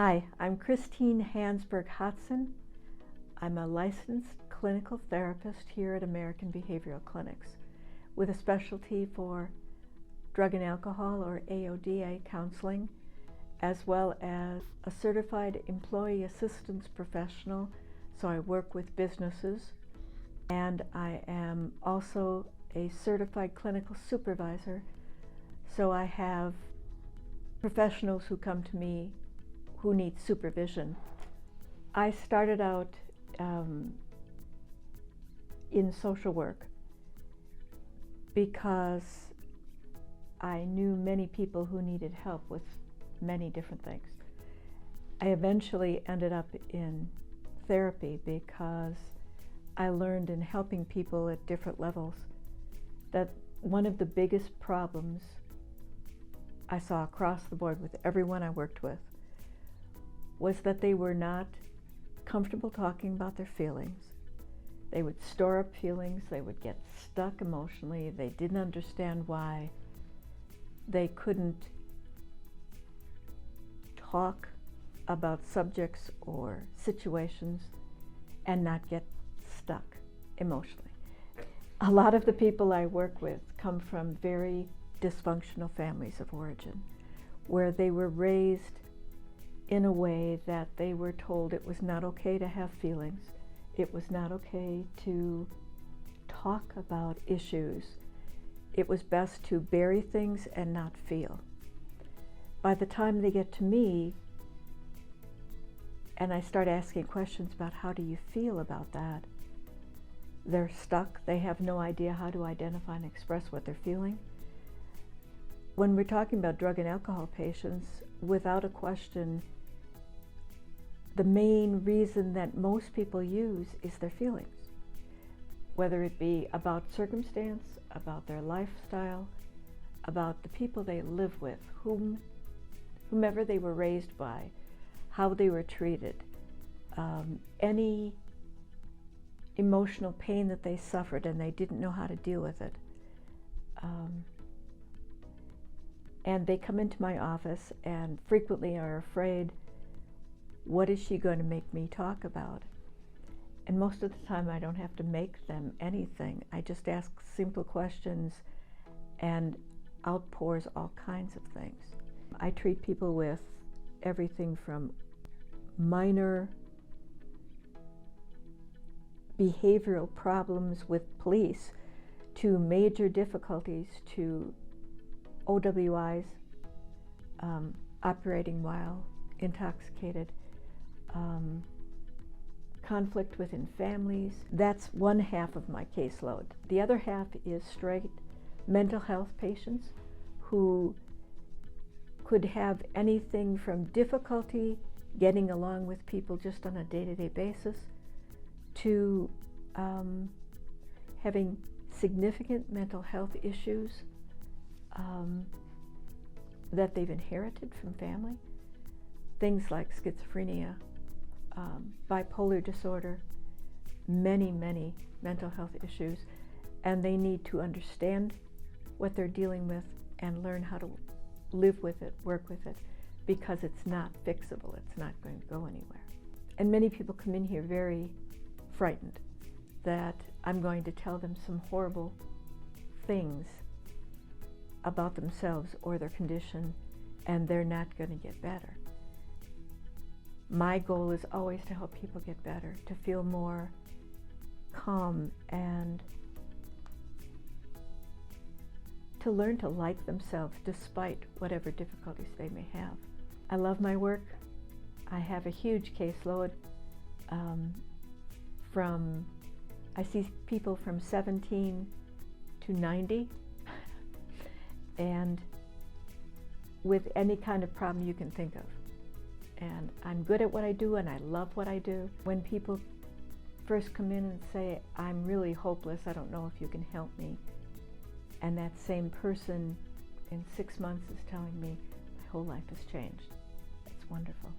Hi, I'm Christine Hansburg-Hotson. I'm a licensed clinical therapist here at American Behavioral Clinics with a specialty for drug and alcohol or AODA counseling, as well as a certified employee assistance professional, so I work with businesses, and I am also a certified clinical supervisor, so I have professionals who come to me who need supervision. I started out in social work because I knew many people who needed help with many different things. I eventually ended up in therapy because I learned in helping people at different levels that one of the biggest problems I saw across the board with everyone I worked with was that they were not comfortable talking about their feelings. They would store up feelings, they would get stuck emotionally, they didn't understand why they couldn't talk about subjects or situations and not get stuck emotionally. A lot of the people I work with come from very dysfunctional families of origin, where they were raised in a way that they were told it was not okay to have feelings, it was not okay to talk about issues, it was best to bury things and not feel. By the time they get to me and I start asking questions about how do you feel about that, they're stuck, they have no idea how to identify and express what they're feeling. When we're talking about drug and alcohol patients, without a question, the main reason that most people use is their feelings, whether it be about circumstance, about their lifestyle, about the people they live with, whomever they were raised by, how they were treated, any emotional pain that they suffered and they didn't know how to deal with it. And they come into my office and frequently are afraid, what is she going to make me talk about? And most of the time I don't have to make them anything. I just ask simple questions and outpours all kinds of things. I treat people with everything from minor behavioral problems with police to major difficulties to OWIs, operating while intoxicated, conflict within families. That's one half of my caseload. The other half is straight mental health patients who could have anything from difficulty getting along with people just on a day-to-day basis to having significant mental health issues that they've inherited from family. Things like schizophrenia, bipolar disorder, many mental health issues, and they need to understand what they're dealing with and learn how to live with it, work with it, because it's not fixable, it's not going to go anywhere. And many people come in here very frightened that I'm going to tell them some horrible things about themselves or their condition and they're not going to get better. My goal is always to help people get better, to feel more calm and to learn to like themselves despite whatever difficulties they may have. I love my work. I have a huge caseload. I see people from 17 to 90 and with any kind of problem you can think of. And I'm good at what I do and I love what I do. When people first come in and say, I'm really hopeless, I don't know if you can help me, and that same person in 6 months is telling me my whole life has changed, it's wonderful.